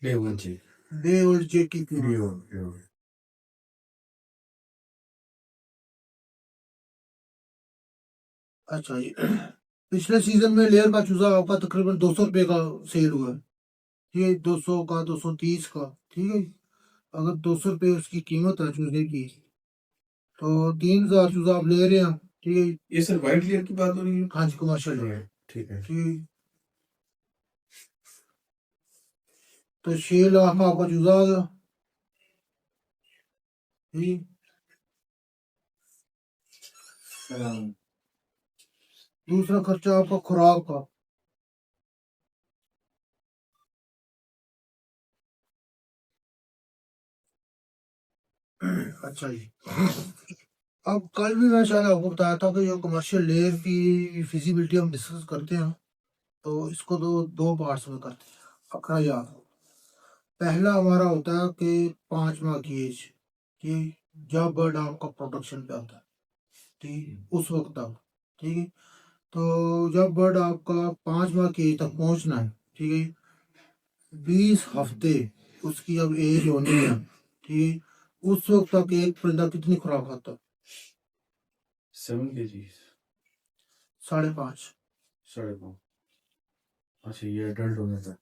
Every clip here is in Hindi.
लेवन जी डे ओल्ड चेक की कीमत। लेवन अच्छा जी, पिछले सीजन में लेयर का चूजा आपका तकरीबन 200 रुपये का सेल हुआ है, ठीक है, 200 का, 230 का, ठीक है। अगर 200 रुपये उसकी कीमत है चूजे की, तो 3,000 चूजा आप ले रहे हैं, ठीक है। ये सर वाइट लेयर की बात हो रही है? हाँ जी, कमर्शियल, ठीक है। ठीक। तो 6 लाख का आपका चूजा आ गया, ठीक। दूसरा खर्चा आपका खुराक का, अच्छा जी। अब कल भी मैं शायद आपको बताया था कि जो कमर्शियल लेयर की फिजिबिलिटी हम डिस्कस करते हैं, तो इसको दो पार्ट्स में करते हैं, अखरा याद हो। पहला हमारा होता है कि 5 माह की एज, कि जब बर्ड आपका प्रोडक्शन पे आता है, ठीक, उस वक्त तक, ठीक है। तो जब बर्ड आपका 5 माह की एज तक पहुंचना है, ठीक है, 20 हफ्ते उसकी अब एज होनी है, ठीक है, उस वक्त तक एक परिंदा कितनी खुराक खाता है? 7 kg 5.5, 5.5। अच्छा, ये एडल्ट होने तक,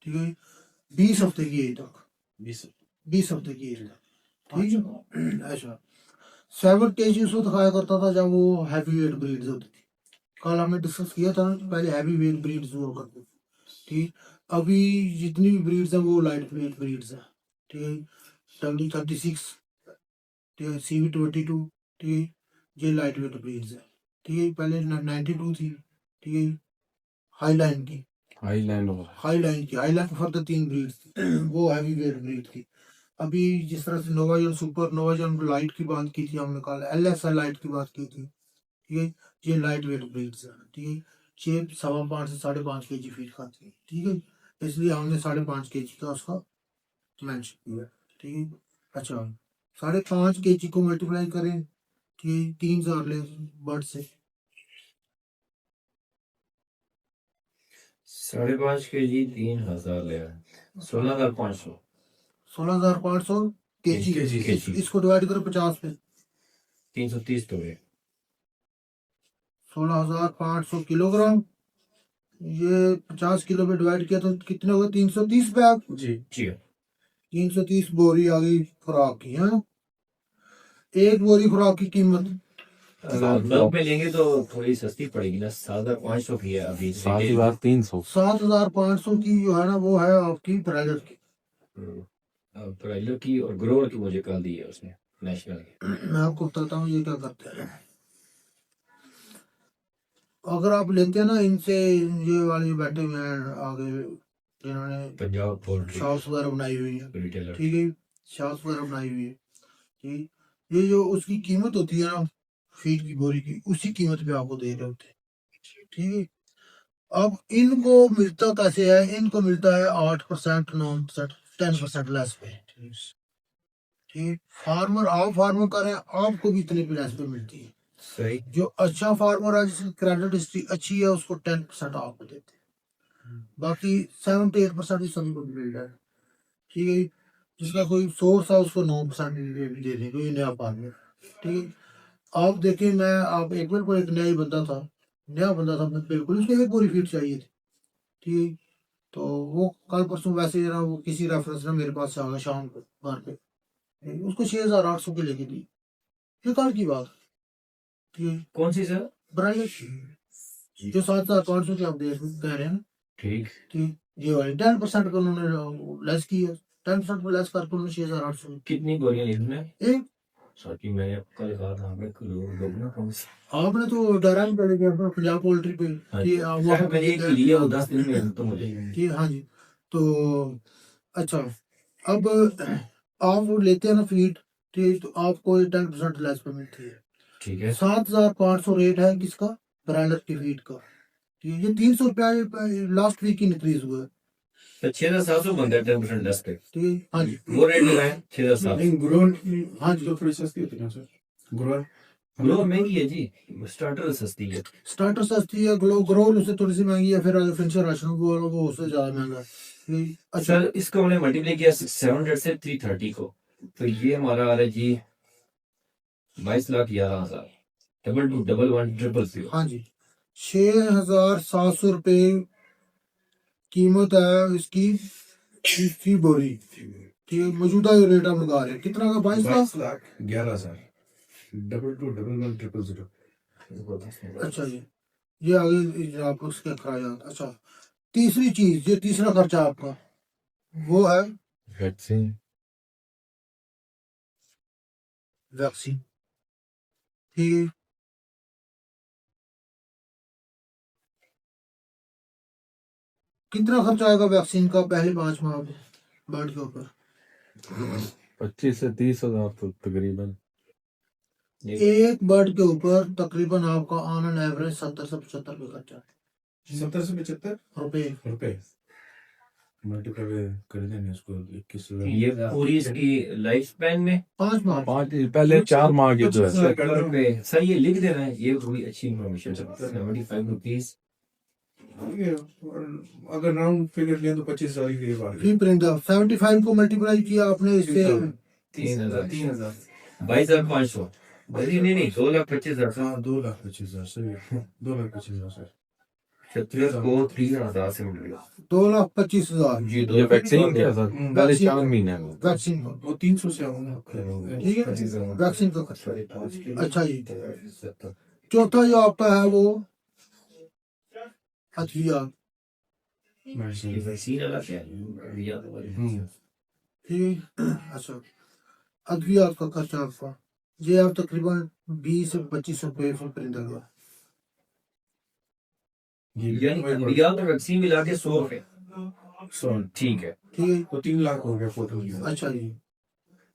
ठीक है, 20 हफ्ते की एज तक, 20 हफ्ते की एज तक, ठीक है। अच्छा, 7 kg उसको दिखाया करता था जब वो हैवी वेट ब्रीड्स होती थी। कल हमने डिस्कस किया था ना कि पहले हैवी वेट ब्रीड्स हुआ करती थी, ठीक। अभी जितनी भी ब्रीड्स हैं वो लाइट वेट ब्रीड्स हैं, ठीक है। WD36, ठीक है, CV22, ठीक है, ये लाइट वेट ब्रीड्स है, ठीक है। पहले 92 थी, ठीक है, हाई लाइन की, हाई लाइन फर्दर 3 ब्रीड्स थी वो हैवी वेट ब्रीड थी। अभी जिस तरह से नोवाजन सुपर, नोवाजन लाइट की बात की थी हमने, कल LSI लाइट की बात की थी, ठीक है, ये लाइट वेट ब्रीड्स है, ठीक है। ये 5.25 से 5.5 kg फीड खाती है, ठीक है, इसलिए हमने 5.5 kg का उसका मेंशन किया, ठीक है। अच्छा, 5.5 kg को मल्टीप्लाई करें, ठीक है, 3,000 ले बर्ड से, 5.5 kg 3,000 ले 16,500, 16,500 kg। इसको डिवाइड करो 50 पे, 330 तो है, 16,500 किलोग्राम। ये 50 किलो में डिवाइड किया तो कितने हो गए? 330 बैग जी जी। 330 बोरी आ गई खुराक की, है। एक बोरी खुराक की कीमत बल्क में लेंगे तो थोड़ी सस्ती पड़ेगी ना, 7,500 की है अभी। 7,500 की जो है ना, वो है आपकी ब्रायलर की, ब्रायलर की और ग्रोवर की मुझे कल दी है उसने नेशनल की। मैं आपको बताता हूँ ये क्या करते हैं। अगर आप लेते हैं ना इनसे, ये वाले बैठे हुए हैं आगे जिन्होंने पंजाब पोल्ट्री शॉप्स वगैरह बनाई हुई है, रिटेलर, ठीक है, शॉप्स वगैरह बनाई हुई है, ठीक। ये जो उसकी कीमत होती है ना फीड की बोरी की, उसी कीमत पे आपको दे रहे होते हैं, ठीक है। अब इनको मिलता कैसे है? इनको मिलता है 8%, 9%, 10% लेस पे, ठीक। फार्मर, आप फार्मर करें, आपको भी इतने पे लेस पे मिलती है। सही। जो अच्छा फार्मर है, जिसकी क्रेडिट हिस्ट्री अच्छी है, उसको 10% आपको देते हैं, बाकी 7 to 8% भी सभी को मिल रहा है, ठीक है। जिसका कोई सोर्स है उसको 9% दे देंगे, कोई नया फार्मर, ठीक है। आप देखें, मैं आप एक बार को एक नया नया बंदा था, बिल्कुल उसको एक बोरी फीड चाहिए थी, ठीक है। तो वो कल परसों वैसे ही ना, वो किसी रेफरेंस में मेरे पास से आ गया शाम को घर पे, ठीक है, उसको 6,800 की लेके दी, ये कल की बात, ठीक है। कौन सी सर? ब्रांडेड जो 7,500 की आप कह रहे हैं, ठीक ठीक, ये वाली 10% का उन्होंने लेस किया, 10% में लेस करके उन्होंने 6,800 कितनी बोरियां ली तुमने? एक। सॉरी, मैंने कल कहा था हमें लोग ना कौन सी आपने तो डायरेक्ट पहले किया अपना पंजाब पोल्ट्री पे, कि शायद मैंने एक ही लिया, वो 10 दिन में तो मुझे ठीक, हाँ जी। तो अच्छा, अब आप वो लेते हैं ना फीड, ठीक, तो आपको 10% लेस पे मिलती है, ठीक है। 7,500 रेट है किसका? ब्रांडर की फीड का, ठीक है। ये 300 रुपया लास्ट वीक इंक्रीज हुआ है, तो 6,700 बनता है 10% लेस पे, ठीक है, हाँ जी। वो रेट लगाए 6,700। ग्रोन, हाँ जी, तो थोड़ी सस्ती होती है सर। ग्रोन ग्लो महंगी है जी, स्टार्टर सस्ती है। स्टार्टर सस्ती है, ग्रो उससे थोड़ी सी महंगी है, फिर फिनिशर राशन वो उससे ज्यादा महंगा है, अच्छा सर इसको हमने मल्टीप्लाई किया 700 से 330 को, तो ये हमारा आ रहा है जी 22,11,000 221100। हाँ जी 6,700 रुपये कीमत है इसकी बोरी। ठीक है, मौजूदा रेट हम लगा रहे हैं कितना का 22,11,000 22,11,000। अच्छा जी ये आगे आप उसके अखराजात। अच्छा तीसरी चीज ये तीसरा खर्चा आपका वो है वैक्सीन। ठीक है कितना खर्चा आएगा वैक्सीन का पहले 5 माह में बर्ड के ऊपर? 25 से 30 हजार तो तकरीबन। एक बर्ड के ऊपर तकरीबन आपका ऑन एन एवरेज 70 से 75 रुपये खर्चा 70 से 75 रुपये। रुपए मल्टीप्लाई कर देंगे इसको 21,000। ये पूरी इसकी लाइफ स्पैन में 5 माह 5 पहले 4 माह की जो है 70 रुपए। सर ये लिख देना है, ये थोड़ी अच्छी इन्फॉर्मेशन है। 75 रुपीज अगर राउंड फिगर लें तो 25,000 ही ये बात है। फ्री परिंदा 75 को मल्टीप्लाई किया आपने इससे 3,000 22,500। नहीं 2,25,000 हाँ 2,25,000 सही है 2,25,000 सर। 76 को 3,000 से मिलेगा 2,25,000 जी। ये वैक्सीन क्या सर पहले वैक्सीन 4 महीने में वैक्सीन का वो 300 से होगा। ठीक है वैक्सीन का खर्चा। अच्छा जी चौथा जो आपका है वो अदविया। वैक्सीन अलग है, अदविया तो अलग। ठीक है अच्छा अदविया का खर्चा आपका ये आप तकरीबन 20 से 25 रुपये फी परिंदा का। यानी अदविया और वैक्सीन मिला के 100 रुपए। ठीक है ठीक है तो 3 लाख हो गया फोटो। अच्छा जी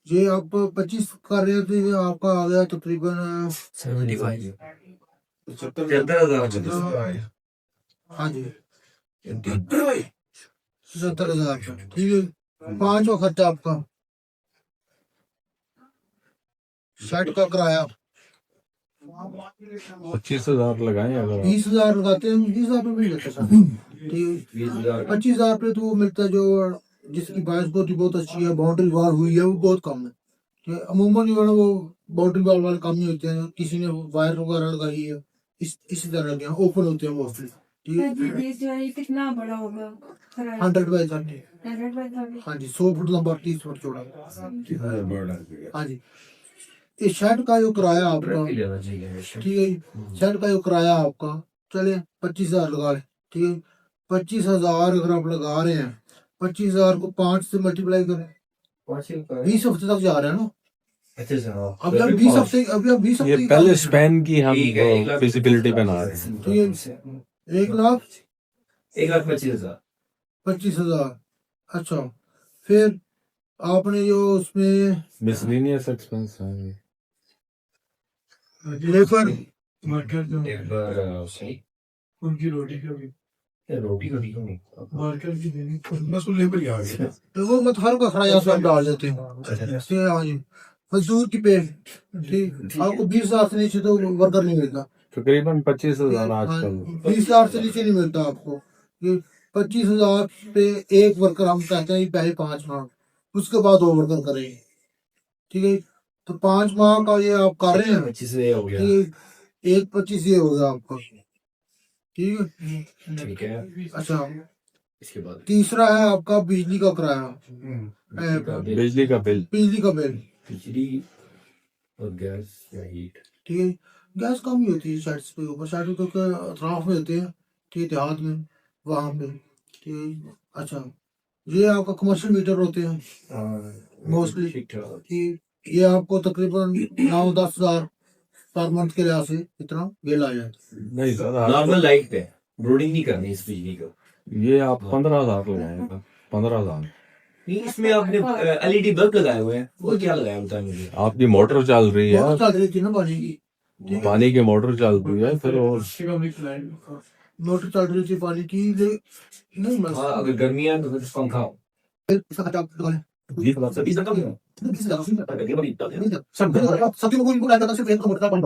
ये आप 25 कर रहे थे ये आपका आ गया तकरीबन 75 70,000 हाँ जी 70,000 ठीक है। 5वां खर्चा आपका शर्ट का किराया 25,000 लगाए अगर आप। 20,000 लगाते हैं 20,000 रुपये मिल जाते हैं ठीक है। 25,000 रुपये तो वो मिलता है जो जिसकी बाइस बहुत अच्छी है बाउंड्री वॉल हुई है वो बहुत कम है। ठीक है अमूमन जो है ना वो बाउंड्री वॉल वाले कम ही होते हैं किसी ने वायर वगैरह लगाई है इसी तरह लगे ओपन होते हैं मोस्टली। ठीक है बेस जो है ये कितना बड़ा होगा? 100 बाई 30 100 बाय 30। हाँ जी 100 फुट लंबा 30 फुट चौड़ा। बड़ा हाँ जी इस शर्ट का जो किराया आपका लेना चाहिए। ठीक है शर्ट का जो किराया आपका चले 25,000 लगा ले। ठीक है 25,000 अगर आप लगा रहे हैं 25,000 को 5 से मल्टीप्लाई करें 20 हफ्ते तक जा रहे हैं ना। अभी आप 20 हफ्ते ये पहले स्पैन की हम ठीक है, 1,25,000 फिजिबिलिटी बना रहे हैं। ठीक है 1,25,000। 1,25,000 अच्छा फिर आपने जो उसमें मिसलेनियस एक्सपेंस है लेबर एक बार सही उनकी रोटी का भी रोटी का भी मार्केट की देनी बस वो लेबर ही आ गया। तो वो मत हर का खराया आप डाल देते हैं ऐसे। हाँ जी मजदूर की पे ठीक आपको 20,000 से नीचे तो वर्कर नहीं मिलता। तकरीबन 25,000 आजकल। 20,000 से नीचे नहीं मिलता आपको। ये 25,000 पे एक वर्कर हम कहते हैं पहले 5 माह उसके बाद वो वर्कर करेंगे। ठीक है तो 5 माह का ये आप कर रहे हैं 25 से हो गया। ठीक है 1,25 ये हो गया आपका। ठीक है ठीक है अच्छा इसके बाद तीसरा है आपका बिजली का किराया बिजली का बिल बिजली का बिल। बिजली और गैस या हीट। ठीक है गैस कम ही होती है साइड्स पे ऊपर साइड क्योंकि अतराफ में होते हैं ठीक है देहात में वहाँ पे। ठीक है अच्छा ये आपका कमर्शियल मीटर होते हैं मोस्टली। ठीक ठाक। ठीक ये आपको तकरीबन 9-10 हज़ार पर मंथ के लिहाज से इतना बिल आ जाता नहीं सर नॉर्मल लाइट पे ब्रोडिंग नहीं करनी इस बिजली को। ये आप 15,000 लगाएगा 15,000। नहीं इसमें आपने एलईडी बल्ब लगाए हुए हैं, वो क्या लगाया बताएं मुझे। आपकी मोटर चल रही है है बहुत चल रही थी ना पानी की पानी की मोटर चल रही है फिर वो मोटर चल रही थी पानी की नहीं बस हाँ अगर गर्मियाँ हैं तो फिर पंखा हो। इसका खर्चा आप लगा लें। जी तो सब 20 तक कम है। 20,000 अगर ये बड़ी तक है। सब सब्जी में कोई इनको लाइट सिर्फ एक मोटर का पंप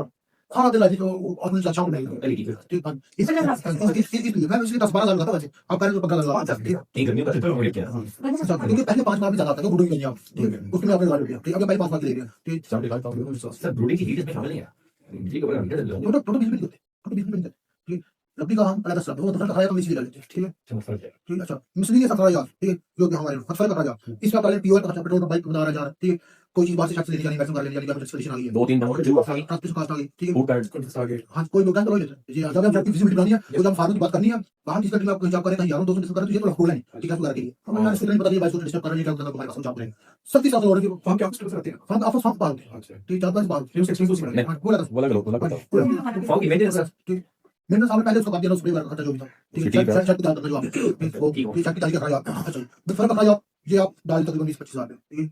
खाना दिला दी तो और मुझे अच्छा नहीं अरे ठीक है ठीक है इसलिए मैं इसलिए 10-12 साल का था वैसे अब पहले तो 15 साल ठीक है नहीं करनी पड़ती है क्या अच्छा क्योंकि पहले 5 माह भी ज्यादा था बुढ़ी नहीं आप ठीक है उसमें आपने गाड़ी लिया ठीक है अब पहले 5 माह के ले लिया ठीक 75,000 सर ब्रूडिंग की डीटेल्स में शामिल नहीं है जी को बड़ा मीटर दे दो टोटल 20 मिनट टोटल 20 मिनट ठीक लकड़ी का हम अलग से वो तो खाया तो मिसली डाल लेते हैं ठीक है समझ गया ठीक है अच्छा मिसली के 17,000 ठीक है जो कि हमारे 17,000 इसका पहले प्योर का खर्चा पेट्रोल का बाइक बना रहा है ठीक है कोई चीज बाहर से शख्स लेके जानी वैसे कर लेनी जानी एक्सपेडिशन आ गई है दो तीन नंबर जो था ट्रांसपोर्ट कॉस्ट आ गई ठीक है फूड डाइट आगे हाँ कोई लोग तो लेते हैं जी जब हम विजिबिलिटी बनानी है जब हम फार्मर की बात करनी है बाहर जिसका टीम आप जॉब करें कहीं यारों दोस्तों डिस्कस करें तो ये तो खोल है ठीक है सुधार के लिए हम मैंने स्टूडेंट बता दिया बाइक को डिस्टर्ब करने का हमारे पास जॉब करेंगे सब चीज आप लोगों की फॉर्म क्या कुछ रहते हैं फर्म आपको फर्म पाल अच्छा ठीक है 4-5 बार फिर उससे एक्सपीरियंस कुछ हाँ, बोला था बोला करो फॉर्म की मेंटेनेंस ठीक मैंने साल पहले उसको बात दिया उसके बारे में खर्चा जो भी था ठीक है ठीक है। शर्ट की दाल करना जो आप वो ठीक शर्ट की दाल का खराब अच्छा तो फर्क खराब ये आप दाल तकरीबन 20-25 हज़ार ठीक है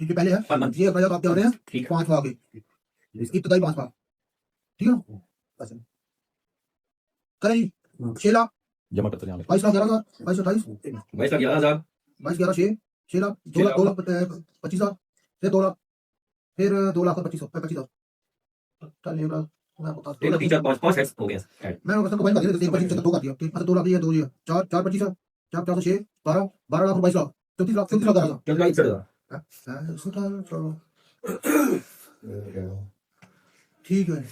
ठीक है पहले है पर मंथ ये खराब आप क्या हो रहे हैं ठीक 5 माह के इसकी इब्तदाई 5 माह ठीक है ना अच्छा करें 6 लाख जमा करते हैं 22 लाख 11,000 22 28 22 लाख 11,000 22 11 6 लाख 2 लाख 25 हज़ार फिर 2 लाख फिर 2 लाख और 25 हज़ार चल ये मैं बता एक 3 4 5 हेड्स हो गया मैं बस कंबाइन कर दिया 25 दो कर दिया ठीक मतलब 2 लाख ये 2 ये 4 4 25 4 4 6 12 लाख 22 लाख 34 लाख 34 लाख क्यों लाइक चढ़ा ठीक है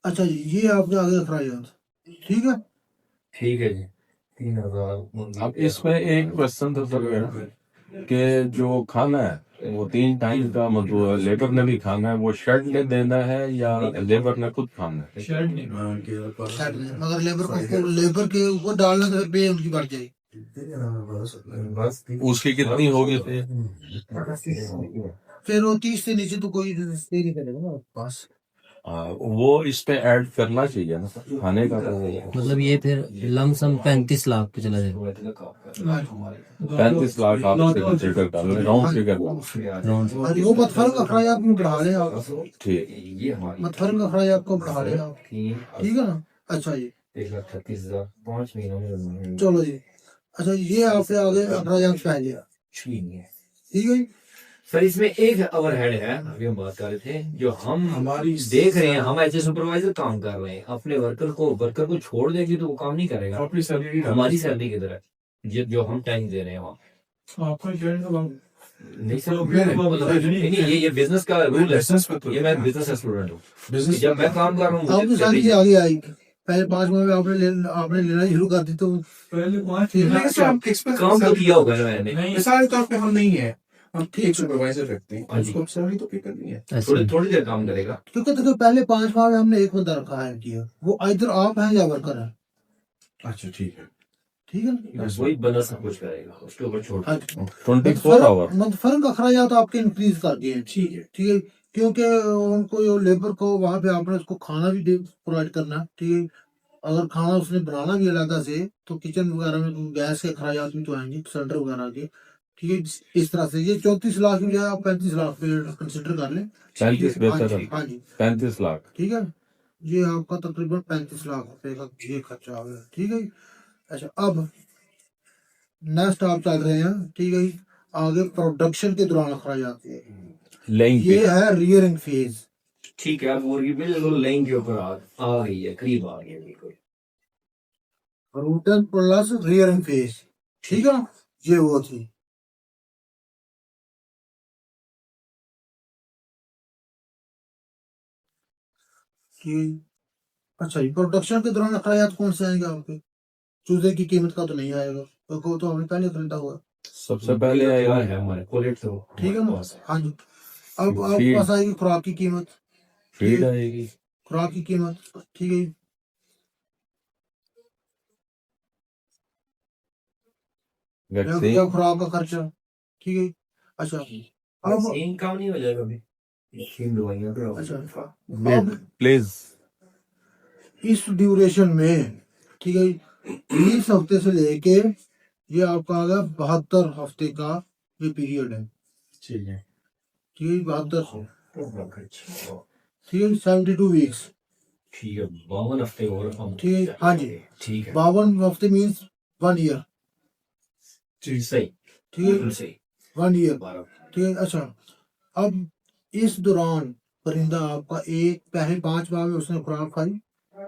अच्छा जी ये आपने आगे रखा ठीक है ठीक है जी 3,000 अब इसमें एक क्वेश्चन तो सर मेरा कि जो खाना है वो 3 टाइम का मतलब लेबर ने भी खाना है वो शेड ने देना है या लेबर ने खुद खाना है शर्ट नहीं उनके पास सेट में मगर लेबर के ऊपर डालना तो पे उनकी बढ़ जाएगी बस उसकी कितनी होगी फिर वो 30 से नीचे तो कोई stay नहीं करेगा ना पास वो इस पे ऐड करना चाहिए ना खाने का तो मतलब ये फिर लमसम 35 लाख पे चला जाएगा 35 लाख आपसे कंसिडर कर रहे राउंड फिगर राउंड और वो मतफरक का खराया आपको बढ़ा ले आप ठीक ये हमारी मतफरक का खराया आपको बढ़ा ले आप ठीक है ना अच्छा जी 1,36,000 5 महीनों में चलो जी अच्छा ये आपसे आगे 18,000 पहले ठीक है ठीक है सर इसमें एक ओवरहेड है अभी हम बात कर रहे थे जो हम हमारी देख रहे हैं हम ऐसे सुपरवाइजर काम कर रहे हैं अपने वर्कर को छोड़ देंगे तो वो काम नहीं करेगा अपनी सैलरी हमारी सैलरी की तरह जो हम टाइम दे रहे हैं वहाँ आपका जॉइन का नहीं सर नहीं ये बिजनेस का रूल है लाइसेंस पे तो ये मैं बिजनेस स्टूडेंट हूँ बिजनेस जब मैं काम कर रहा हूँ आपकी मुझे सैलरी salary- आगे आई पहले 5 माह में आपने लेना शुरू कर दी तो पहले ठीक है। हम एक्सपेक्ट काम तो किया होगा ना मैंने मिसाल तौर पे हम नहीं है हम एक सुपरवाइजर रखते हैं हाँ जी। उसको सैलरी तो पे करनी है ऐसे थोड़ी थोड़ी देर काम करेगा क्योंकि देखो पहले 5 माह में हमने एक बंदा रखा है किया वो इधर आप हैं या वर्कर है अच्छा ठीक है ठीक है ना वही बंदा सब कुछ करेगा उसके ऊपर छोड़ हाँ 24 आवर मतफरक का खराया तो आपके इंक्रीज कर दिए हैं ठीक है ठीक है क्योंकि उनको जो लेबर को वहां पे आपने उसको खाना भी प्रोवाइड करना है ठीक है अगर खाना उसने बनाना भी अलग से तो किचन वगैरह में गैस के खरायात भी तो आएंगे सिलेंडर वगैरह के ठीक है इस तरह से ये 34 लाख की बजाय आप 35 लाख पे कंसिडर कर लें 35 बेहतर है हाँ जी 35 लाख ठीक है ये आपका तकरीबन 35 लाख रुपए का ये खर्चा आ गया ठीक है अच्छा अब नेक्स्ट आप चल रहे हैं ठीक है आगे प्रोडक्शन के दौरान अखराजात लेंगे ये है रियरिंग फेज ठीक है अब मुर्गी बिल्कुल लाइन के ऊपर आ गई है करीब आ गई है बिल्कुल रूटन प्लस रियरिंग फेज ठीक है ना ये वो थी कि अच्छा जी प्रोडक्शन के दौरान अखराजात कौन से आएंगे आपके चूजे की कीमत का तो नहीं आएगा तो हमने पहले खरीदा हुआ सबसे पहले आएगा है हमारे कोलेट तो ठीक है ना हाँ जी अब आपके फीड पास आएगी खुराक की कीमत फीड आएगी खुराक की कीमत ठीक है वैक्सीन या खुराक का खर्चा ठीक है अच्छा अब इनकम नहीं हो जाएगा अभी तीन दवाइयां तो अच्छा वेट प्लीज इस ड्यूरेशन में ठीक है 20 हफ्ते से लेके ये आपका आ गया 72 हफ्ते का ये पीरियड है ठीक है ठीक है 72 ठीक है 72 वीक्स ठीक है 52 हफ्ते और हम ठीक है हाँ जी ठीक है 52 हफ्ते मीन्स 1 ईयर सही ठीक है बिल्कुल सही 1 ईयर 12 ठीक है अच्छा अब इस दौरान परिंदा आपका एक पहले 5 माह में उसने खुराक खाई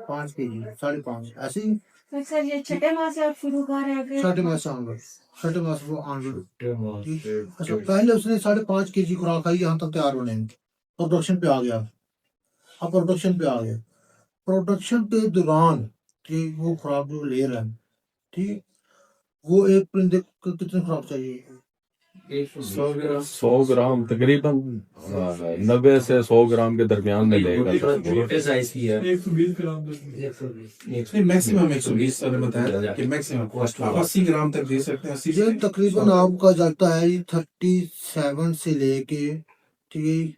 5 kg 5.5 ऐसे ही तो सर ये छठे माह से आप शुरू कर रहे हैं आगे? छठे माह से आनवर्ड छठे माह से वो आनवर्ड ठीक। अच्छा पहले उसने 5.5 kg खुराक खाई यहाँ तक तैयार होने में, प्रोडक्शन पे आ गया। अब प्रोडक्शन पे आ गया, प्रोडक्शन के दौरान ठीक वो खुराक जो ले रहा है ठीक, वो एक परिंदे को कितनी खुराक चाहिए? 100 ग्राम तकरीबन 90 से 100 ग्राम के दरमियान में लेगा। छोटे साइज की है। 120 ग्राम तक मैक्सिमम 120 मैंने बताया कि मैक्सिमम कॉस्ट 80 ग्राम तक दे सकते हैं। 80 ये तकरीबन आपका जाता है 37 से लेके ठीक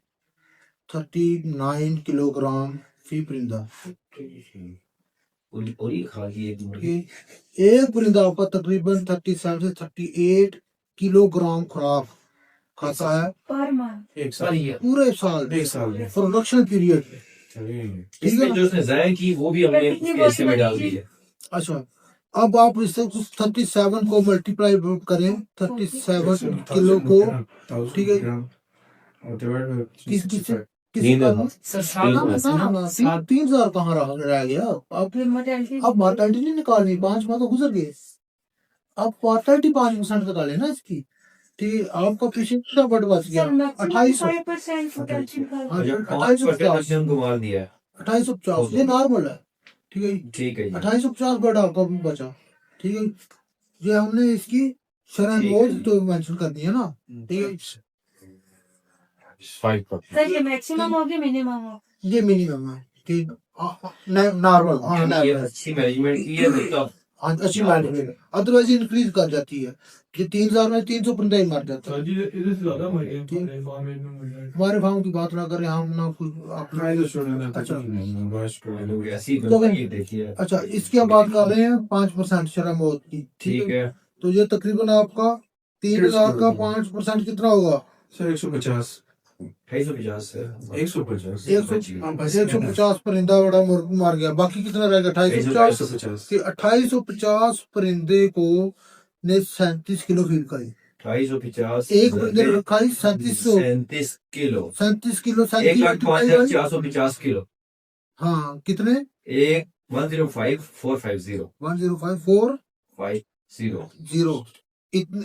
39 किलोग्राम फी परिंदा। पूरी खा गई एक मुर्गी। ठीक, एक परिंदा आपका तकरीबन 37 से 38 किलोग्राम खुराक खाता है पर माह एक साल पूरे साल एक साल में। प्रोडक्शन पीरियड ठीक है इसमें जो उसने जाया की वो भी हमने कितनी उसके हिस्से में डाल बोतल दी है। अच्छा अब आप इससे 37 को मल्टीप्लाई करें 37 किलो को ठीक है किस किसी तीन का सर ना 3,000 कहाँ रह गया अब फिर मोर्टेलिटी अब मॉर्टेलिटी नहीं निकालनी 5 माह तो गुजर गए, अब मॉर्टेलिटी 5% निकाले ना इसकी ठीक है। आपका पीछे कितना बट बच गया सर मैक्सिमम 2800 5% मोर्टेलिटी का हाँ जी, 5% हमको मार दिया है। 2850 ये नॉर्मल है ठीक है। ठीक है जी। 2850 बट आपका बचा ठीक है। ये हमने इसकी शरह ठीक है। रोज तो मेंशन कर दी है ना ठीक है। 5%। सर ये मैक्सिमम हो गया मिनिमम हो? ये मिनिमम है ठीक नॉर्मल हाँ ये अच्छी मैनेजमेंट की है मतलब हाँ अच्छी मैनेजमेंट अदरवाइज इंक्रीज कर जाती है। ये 3,000 में 300 परिंदा ही मर जाता है। हमारे फार्म की बात ना करें हम ना कुछ अपना ऐसी तो ये देखिए। अच्छा इसकी हम बात कर रहे हैं 5% शरह मौत की ठीक है। तो ये तकरीबन आपका 3,000 का 5% कितना होगा? सर 150 250 है। 150 150 परिंदा बड़ा मार गया, बाकी कितना रह गया? 250 कि 2850 परिंदे को ने 37 किलो फीड खाई। 250 एक परिंदे ने खाई 37 किलो 37 किलो 1,05,450 किलो। हाँ कितने? एक 105,450 105,450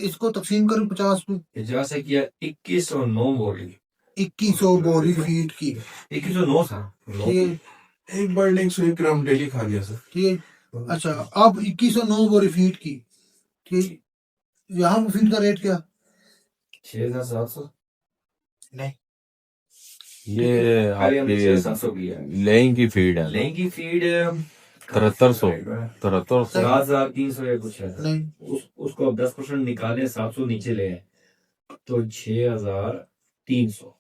इसको तकसीम करें 50 में 50 से किया 2109 बोली 2100 बोरी फीड की 2109 था। ठीक है एक बर्ड 101 ग्राम डेली खा लिया सर। ठीक है। अच्छा अब 2109 बोरी फीड की ठीक, यहाँ पर फीड का रेट क्या? 6,700 नहीं ये आपकी 6,700 की है। लेइंग की फीड है लेंग की फीड 7300 7,300 या कुछ है। नहीं उसको अब 10% निकाले 700 नीचे ले आए तो 6,300।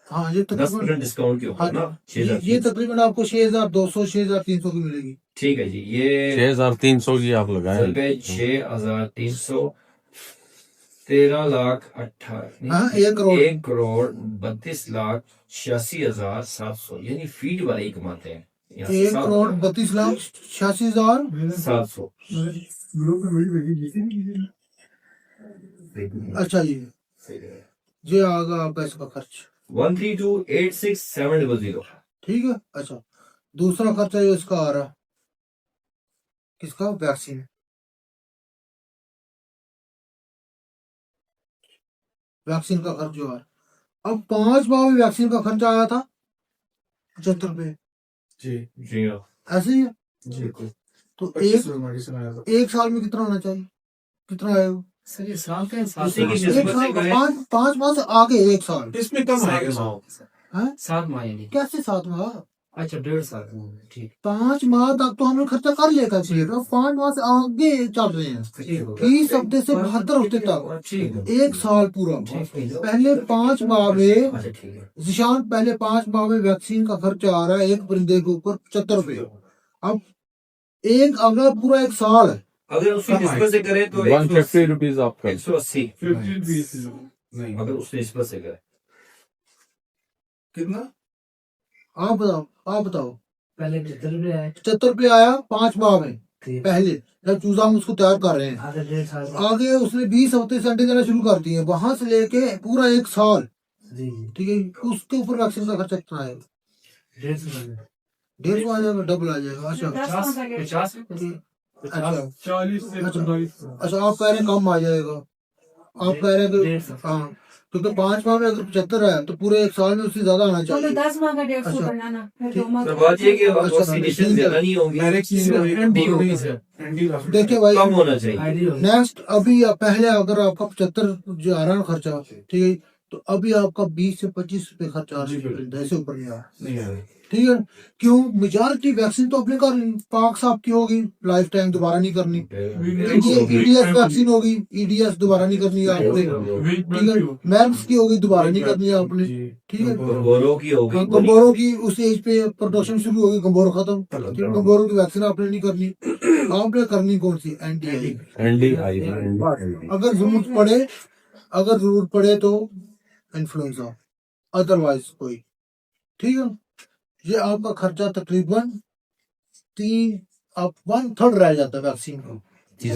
हाँ ये तकरीबन 10% डिस्काउंट के ऊपर ना हाँ, 6,300। ये तकरीबन आपको 6,200 6,300 की मिलेगी। ठीक है जी। ये 6300 की आप लगाए। 6,300 13,18,000 हाँ 1 करोड़ 1,32,86,700 यानी फीड वाले ही कमाते हैं। 1,32,86,700। 700। अच्छा ये आगा आपका इसका खर्च 132,86,700। ठीक है। अच्छा दूसरा खर्चा जो इसका आ रहा किसका? वैक्सीन। वैक्सीन का खर्च जो है अब 5 माह में वैक्सीन का खर्चा आया था 75 रुपए जी जी हाँ। ऐसे ही है। जी तो 25 मेडिसिन आया था। एक साल में कितना होना चाहिए? कितना आएगा? सर ये साल का हिसाब उसी की एक किस्मत साल से गए। 5 माह से आगे एक साल इसमें कम आएगा सर। है 7 माह यानी कैसे 7 माह? अच्छा 1.5 साल ठीक 5 माह तक तो हमने खर्चा कर लिया था अब 5 माह से आगे चल रहे हैं ठीक हो गया 30 हफ्ते से 72 हफ्ते तक ठीक है एक साल पूरा। ठीक है पहले 5 माह में अच्छा ठीक है। जिशान पहले 5 माह में वैक्सीन का खर्चा आ रहा है एक परिंदे के ऊपर 75 रुपए। अब एक अगला पूरा एक साल है अगर उसकी निस्बत से करें तो 150 रुपीज आपका 180। नहीं अगर उसने निस्बत से करें कितना? आप बताओ पहले 75 रुपये आए 75 रुपए आया 5 माह में ठीक पहले जब चूजा हम उसको तैयार कर रहे हैं। आधा 1.5 साल आगे उसने 20 हफ्ते से अंडे देना शुरू कर दिए, वहां से लेके पूरा एक साल जी ठीक है, उसके ऊपर वैक्सीन का खर्चा कितना आएगा? 150 आ जाएगा, डबल आ जाएगा। अच्छा 10 का 50 ठीक, अच्छा 40 से अच्छा 45 अच्छा, आप कह रहे हैं कम आ जाएगा, आप कह रहे हैं कि हाँ, क्योंकि 5 माह में अगर 75 है तो पूरे 1 साल में उससे ज्यादा आना तो चाहिए। 10 माह का 150 अच्छा, बनाना, फिर ठीक। 2 माह तो का बात ये कि अच्छा, वैक्सीनेशन ज्यादा नहीं होंगी, देखिए भाई, कम होना चाहिए। नेक्स्ट अभी पहले अगर आपका 75 जो आ रहा है खर्चा, ठीक है, तो अभी आपका 20 से 25 रुपए खर्चा आ रहा है, ऐसे ऊपर नहीं आ रहा। नहीं आ रही। ठीक है, क्यों? मेजॉरिटी वैक्सीन तो अपने कर ली, पाक साहब की होगी, लाइफ टाइम दोबारा नहीं करनी। ईडीएस वैक्सीन होगी, ईडीएस दोबारा नहीं करनी है आपने, ठीक है। मैर्क्स की होगी, दोबारा नहीं करनी है आपने, ठीक है। गोरों की हो गई, गंबोरों की उस एज पे प्रोडक्शन शुरू होगी, गंबोरो खत्म, ठीक है, गंबोरों की वैक्सीन आपने नहीं करनी। आपने करनी कौन सी? एनटीआई। एनडीआई अगर जरूरत पड़े तो इन्फ्लुएंजा, अदरवाइज कोई, ठीक है। ये आपका खर्चा तकरीबन 1/3 रह जाता है वैक्सीन का,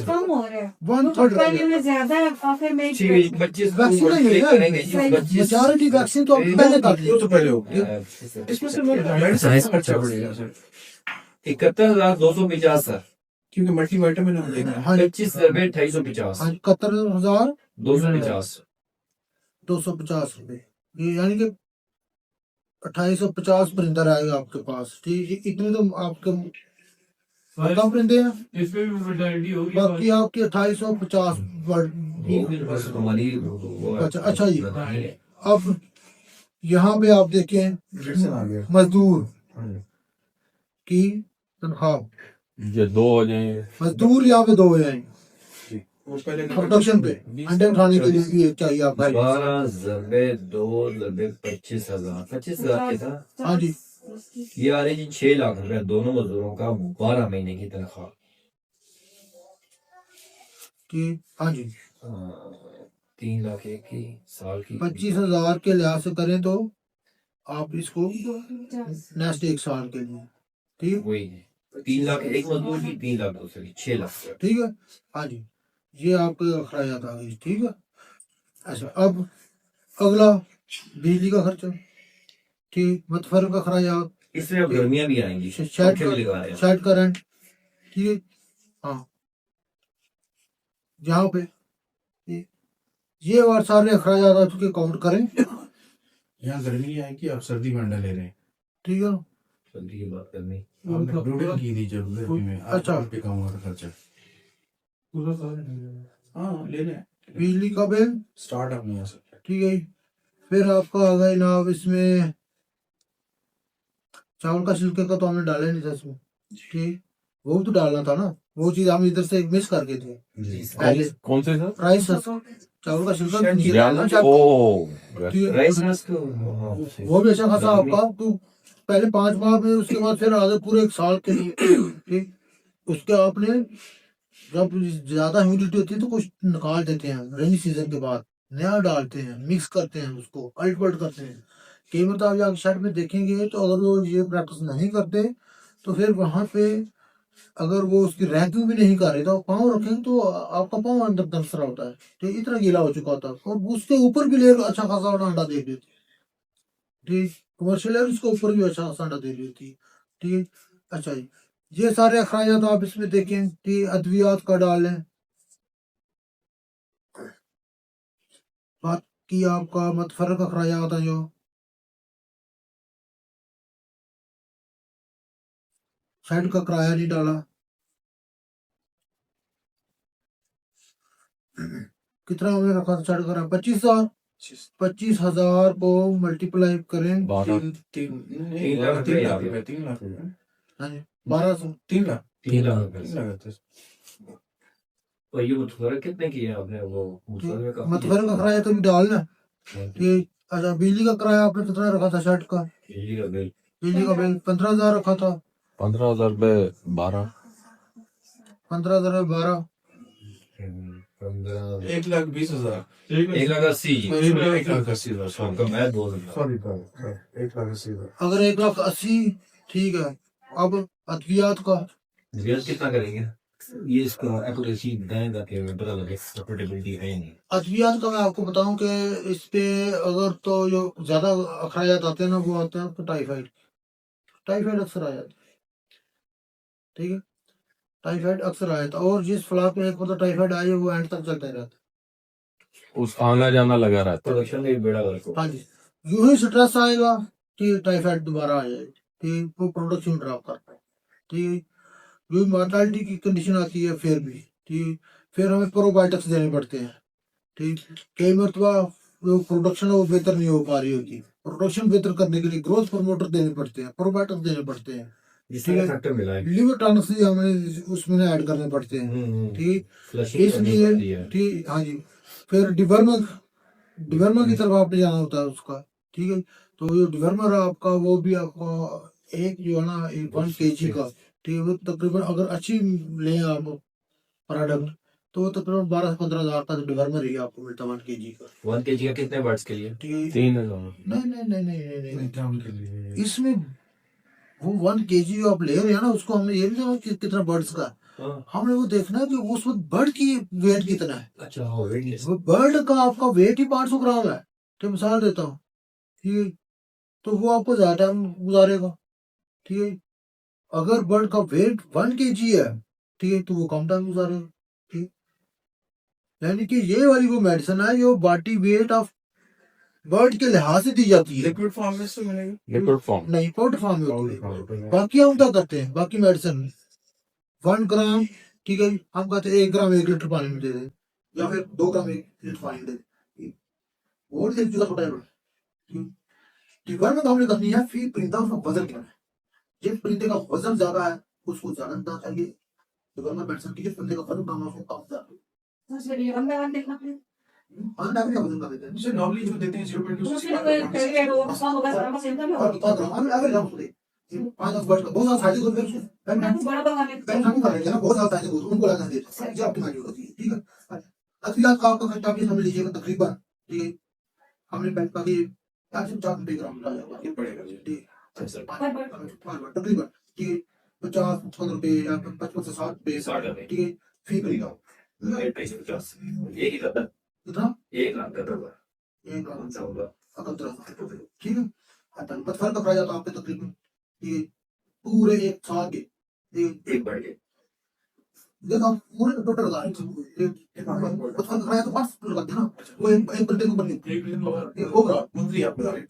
कम हो रहा है। 1/3 रह पहले में ज्यादा है और फिर में 25 वैक्सीन नहीं है, मेजॉरिटी वैक्सीन तो आप पहले कर ली। वो तो पहले हो गया। इसमें से मेडिसिन का खर्चा बढ़ेगा सर, 71,250 सर, क्योंकि मल्टीविटामिन हम देंगे। हाँ जी, 25 रुपए 250, 71,250 250 रुपए, ये यानी कि 2850 परिंदा रहेगा आपके पास, ठीक है। इतने तो आपके कम परिंदे हैं, इसमें भी मोर्टेलिटी होगी। बाकी आपके 2850 बस हमारी अच्छा जी। अब यहाँ पे आप देखें इंजेक्शन आ गया। मजदूर की तनख्वाह, ये 2 हो जाएंगे। मजदूर यहाँ पे 2 हो जाएंगे वो पहले प्रोडक्शन पे, अंडे उठाने के लिए भी एक चाहिए आपको। 12 ज़रबे 2 ज़रबे 25,000, 25,000 के था। हाँ जी, ये आ रही जी 6 लाख रुपए दोनों मजदूरों का 12 महीने की तनख्वाह। ठीक, हाँ जी। 3 लाख एक की साल की 25,000 के लिहाज से करें तो आप इसको नेक्स्ट 1 साल के लिए, ठीक, वही 3 लाख एक मजदूर की, 3 लाख दूसरे की, 6 लाख रुपए। ठीक है। हाँ जी, ये आपके अखराजात आ गए, ठीक है। अच्छा, अब अगला बिजली का खर्चा, ठीक, मतफर का अखराजात, इसमें अब गर्मियां भी आएंगी, शेड पंखे भी लगा रहे हैं। शेड का रेंट, ठीक है। हाँ, यहाँ पे ठीक, ये और सारे अखराजात आप चुके काउंट करें, यहाँ गर्मी आएगी, आप सर्दी में अंडा ले रहे हैं। ठीक है। सर्दी की बात करनी, आपने ब्रूडिंग की थी जब गर्मी में, अच्छा। आप पे कम होगा खर्चा। हाँ ले लें, बिजली का बिल, स्टार्ट आप नहीं आ सकते। ठीक है। फिर आपका आ गया जनाब इसमें चावल का छिलके का तो हमने डाला नहीं था इसमें, ठीक, वो तो डालना था ना, वो चीज हम इधर से मिस कर गए थे पहले। कौन से सर? राइस चावल का छिलका नीचे डालना ओ ठीक है। राइस नट्स को वो भी अच्छा खासा आपका, तो पहले 5 माह में, उसके बाद फिर आगे पूरे 1 साल के लिए, ठीक। उसके आपने जब ज्यादा ह्यूमिडिटी होती है तो कुछ निकाल देते हैं, रेनी सीजन के बाद नया डालते हैं, मिक्स करते हैं, उसको अल्ट करते हैं। कई मतलब आप जाकर शर्ट में देखेंगे तो अगर वो ये प्रैक्टिस नहीं करते तो फिर वहां पे अगर वो उसकी रैंकिंग भी नहीं कर रहे तो पाँव रखेंगे तो आपका पाँव अंदर दर्द होता है, तो इतना गीला हो चुका होता है, और उसके ऊपर भी लेयर अच्छा खासा अंडा दे देती, ठीक, कमर्शियल लेयर उसके ऊपर भी अच्छा खासा अंडा दे देती, ठीक। अच्छा जी, ये सारे अखराजात आप इसमें देखें, ठीक, अद्वियात का डालें, बात की आपका मतफरक अखराजात है जो शेड का किराया नहीं डाला, कितना हमने रखा था शेड का? 25,000, 25,000 को मल्टीप्लाई करें, 12 3 लाख रुपए, 3 लाख रुपए, हाँ जी, 1200, 3 लाख 3 लाख रुपए। 3 लाख थे। और ये मुतफरक कितने की है आपने? वो मुतफरक में काफी मतफरक का किराया तो नहीं डालना, ठीक। अच्छा, बिजली का किराया आपने कितना रखा था शेड का? बिजली का बिल बिजली का बिल 15,000 रखा था, 15,000 रुपए 12 15,000 12, 1,20,000, 1,80,000 जी। 1,80,000 आपका मैं 2,000 सॉरी 1,80,000। अगर 1,80,000, ठीक है। अब अद्वियात का रियाज कितना करेंगे? ये इसका एक्यूरेसी देगा कि पता लगे सपोर्टेबिलिटी है नहीं। अद्वियात का मैं आपको बताऊं कि इस पे अगर तो जो ज्यादा अखराजात आते हैं ना वो आते हैं आपको टाइफाइड। टाइफाइड अक्सर आ जाता है, ठीक है, टाइफाइड अक्सर आ जाता है। और जिस फ्लावर पे एक मतलब टाइफाइड आए वो एंड तक चलता रहता उस आना जाना लगा रहता है। प्रोडक्शन में भी बेड़ा गर्क है। हाँ जी, यूं ही स्ट्रेस आएगा कि टाइफाइड दोबारा आ जाएगा, ठीक, वो प्रोडक्शन ड्रॉप करता है, ठीक है। जो मॉर्टालिटी की कंडीशन आती है फिर भी, ठीक, फिर हमें प्रोबायोटिक्स देने पड़ते हैं, ठीक। कई मरतबा जो प्रोडक्शन है वो बेहतर नहीं हो पा रही होती, प्रोडक्शन बेहतर करने के लिए ग्रोथ प्रमोटर देने पड़ते हैं, प्रोबायोटिक्स देने पड़ते हैं, जिसमें फैक्टर मिला है। लिवर टॉनिक्स भी हमें उसमें ऐड करने पड़ते हैं, ठीक। फ्लशिंग इसलिए ठीक, हाँ जी। फिर डिवर्मर की तरफ आपने जाना होता है उसका, ठीक है। तो ये डिवर्मर आपका वो भी आपका एक जो है ना 1 kg का, ठीक है, वो तकरीबन अगर अच्छी लें आप प्रोडक्ट तो वो तकरीबन 12 से 15 हज़ार का डिवर्मर ही आपको मिलता है 1 kg का। 1 kg का कितने बर्ड्स के लिए? ठीक है। 3000। नहीं नहीं नहीं नहीं नहीं नहीं, नहीं काम के लिए इसमें वो 1 kg जो आप ले रहे हैं ना उसको हमने ये नहीं देखा कि कितना बर्ड्स का, हमने वो देखना है कि उस वक्त बर्ड की वेट कितना है। अच्छा हो वेट वो बर्ड का आपका वेट ही 500 ग्राम है, तो मिसाल देता हूँ, ठीक है, तो वो आपको ज्यादा टाइम गुजारेगा, ठीक है। अगर बर्ड का वेट 1 kg है, ठीक है, तो वो कम टाइम गुजारेगा, ठीक। यानी कि ये वाली वो मेडिसिन है जो बॉडी वेट ऑफ बर्ड के लिहाज से दी जाती है। लिक्विड फॉर्म में से मिलेगा, लिक्विड फॉर्म। नहीं, पाउडर फॉर्म में होती है। पाउडर बाकी हम क्या करते हैं, बाकी मेडिसिन 1 ग्राम, ठीक है, हम कहते हैं 1 ग्राम 1 लीटर पानी में दे दें, या फिर 2 ग्राम 1 लीटर पानी में दे दें, और एक चीज छोटा है डिवर में हमने करनी है फिर परिंदा उसका वजन क्या है। जिस परिंदे का वजन ज्यादा है उसको ज्यादा देना चाहिए डिवर में मेडिसिन की, जिस परिंदे का वजन कम है उसको कम देना चाहिए। अंडा भी क्या वजन का देते हैं जैसे नॉर्मली जो देते हैं 0.2 और बता दो हम एवरेज हम सुने 5-10 वर्ष का बहुत सारा फायदे होते हैं उसको बैंक हम कर रहे हैं ना, बहुत सारा फायदे होते हैं उनको लगाना देते जो आपकी माइंड होती है, ठीक है। अगला का आपका खर्चा भी समझ लीजिएगा तकरीबन, ठीक है, हमने बैंक का भी 4 ग्राम डाला ये पड़ेगा जी। ठीक है, तकरीबन, ठीक है, 50-55 रुपए या 55 से 60 रुपए, ठीक है, फी करेगा कितना 1 लाख का दवा 1 लाख 71,000, ठीक है। बस फर्क पड़ जाता है आपके तकरीबन, ठीक है, पूरे 1 साल के, ठीक है, एक बढ़ के जब आप पूरे टोटल लगा बस फर्क पड़ तो 5 लगा देना वो एक बंदे को बने एक होगा मंथली आप बता रहे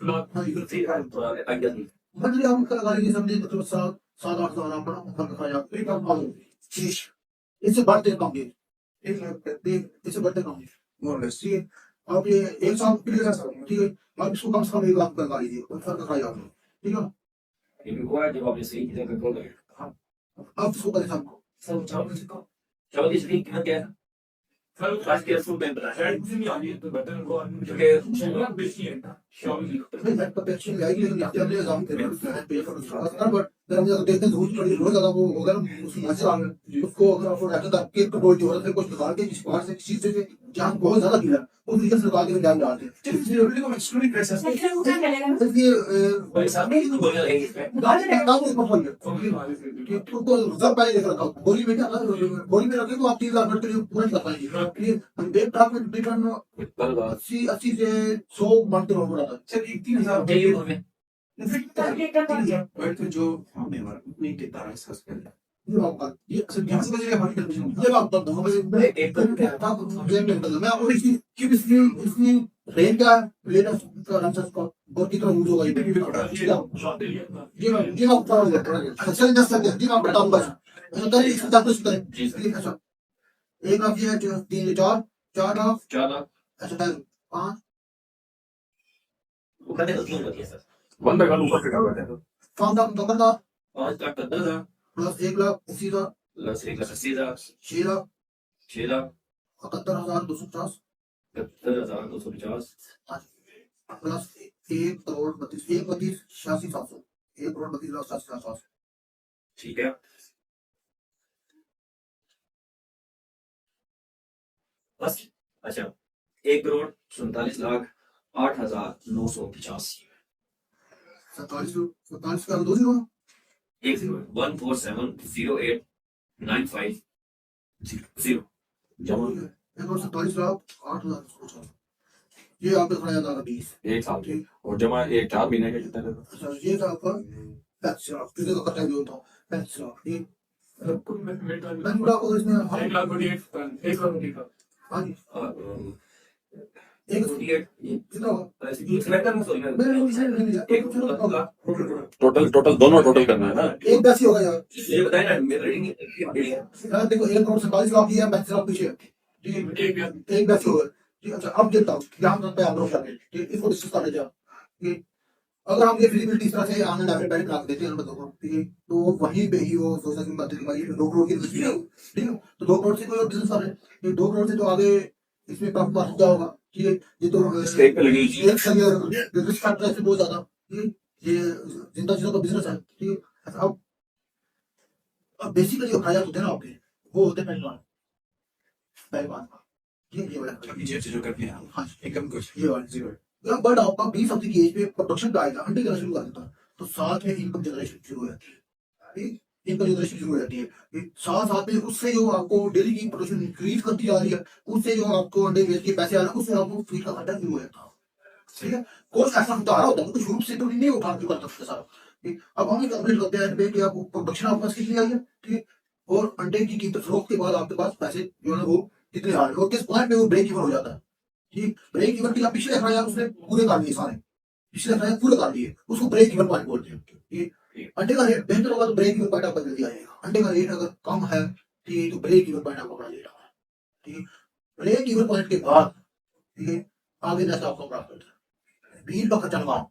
अगली मंथली हम लगा लीजिए समझिए मतलब 7-8 हज़ार आप बड़ा फर्क पड़ जाता है। एक आप इससे बढ़ते कम ये 1 लाख इससे बढ़ते कम मोर लेस, ठीक है। आप ये 1 साल के लिए ठीक है, आप इसको कम से कम 1 लाख का लगा लीजिए और फर्क पड़ जाता है, ठीक है। जब आपने सही चीजें कंट्रोल करें आप इसको करें सबको सब 24 वीक कीमत क्या है? आज के फुल में बता है उसको अगर आपको रहता था कि कंट्रोल की जरूरत है कुछ निकाल के जिस बाहर से किसी चीज से जहाँ बहुत ज्यादा कीड़ा उस तरीके से निकाल के ध्यान डालते हैं इसलिए तुमको रिजर्व पहले लेकर रखा बोरी में क्या बोरी में रखे तो आप 3 लाख के लिए पूरा कर पाएंगे। एक ट्रक में रिटर्न 80 से 100 मन के रोड आता है सर 3,000 चाहिए में बट जो हमने नहीं देता है इसका स्पेल ये आपका ये सर यहाँ से बजेगा हमारी टेंशन ये बात तो मैं आपको इसकी रेंज का लेटेस्ट का आंसर को बहुत कितना यूज होगा ये मैं आपको अच्छा दस सकते हैं जी मैं बताऊंगा अच्छा करें इसको तक कुछ करें जी अच्छा 1 लाख ये 3 4 लाख अच्छा 5 वो कहते हैं 3 बतिया सर बंदा का ऊपर फिटा हुआ है 5 लाख तो बंदा 5 लाख का 10,000 plus 1 lakh 80,000 plus 1,80,000 6 lakh 6 lakh 71,250 71,250 plus 1 crore 32 86,700 1 crore 32 lakh 87,700 ठीक है बस अच्छा 1 करोड़ 47 लाख 8,950 47 का 2 जीरो 1470895 जीरो जमा 1,47,08,000 ये आपका खड़ा जाता है 20। एक साल के, और जमा एक 4 महीने के कितने देते? अच्छा ये था आपका 35 लाख, किसी का खर्चा भी होता है 35 लाख। ये मैं पूरा आपको इसमें हाँ जी एक कितना होगा टोटल दोनों टोटल करना है ना? एक 10 ही होगा यार। ये बताए ना मेरे यार देखो 1,47 लाख की है 35 लाख पीछे है, ठीक है एक 10 ही होगा, ठीक है। अच्छा अब देखता हूँ यहाँ तक पे आप लोग करके, ठीक है इसको डिस्कस कर लेते हैं, ठीक है। अगर हम ये फिजिबिलिटी इस तरह से आने डायरेक्ट डायरेक्ट रख देते हैं नंबर 2, ठीक है, तो वहीं पे ही वो सोचा कि बात भाई 2 करोड़ की इन्वेस्टमेंट है, ठीक है। तो 2 करोड़ से कोई और बिजनेस कर रहे हैं, ये 2 करोड़ से तो आगे इसमें प्रॉफिट मार्जिन क्या होगा, ठीक है। ये तो स्टेक पे लगी हुई एक सही रिस्क फैक्टर है बहुत ज्यादा, ठीक है। ये जिंदा चीजों का बिजनेस है, ठीक है। अच्छा, अब बेसिकली जो खाया होते हैं ना आपके वो होते हैं पहलवान, ये वाला जो करते हैं हाँ एकदम कुछ ये वाला जीरो। बट आपका 20 साल की एज पे प्रोडक्शन पे आएगा, अंडे करना शुरू कर देता है, तो साथ में इनकम जनरेशन शुरू हो जाती है, इनकम जनरेशन शुरू हो जाती है। साथ में उससे जो आपको डेली की प्रोडक्शन इंक्रीज करती जा रही है, उससे जो आपको अंडे बेच के पैसे आ रहे हैं, उससे आपको फीड का खर्चा शुरू हो जाता है, ठीक है। कोर्स ऐसा होता आ रहा होता है तो शुरू से तो नहीं उठा के कर सकते सारा, ठीक। अब हम कैलकुलेट करते हैं कि आपको प्रोडक्शन आपके पास कितनी आई है, ठीक है, और अंडे की कीमत फरोख्त के बाद आपके पास पैसे जो है वो कितने आ रहे हैं और किस पॉइंट पे वो ब्रेक इवन हो जाता है, ठीक। ब्रेक इवन की पिछले अखराज उसने पूरे कर लिए सारे, पिछले अखराज पूरे कर लिए, उसको ब्रेक इवन पॉइंट बोलते हैं, ठीक। अंडे का रेट बेहतर होगा तो ब्रेक इवन पॉइंट आपका जल्दी आएगा, अंडे का रेट अगर कम है ठीक है तो ब्रेक इवन पॉइंट आपका बड़ा लेट आएगा, ठीक। ब्रेक इवन पॉइंट के बाद ठीक है आगे जैसा आपको प्राप्त होता है बीज का खर्चा लगाओ,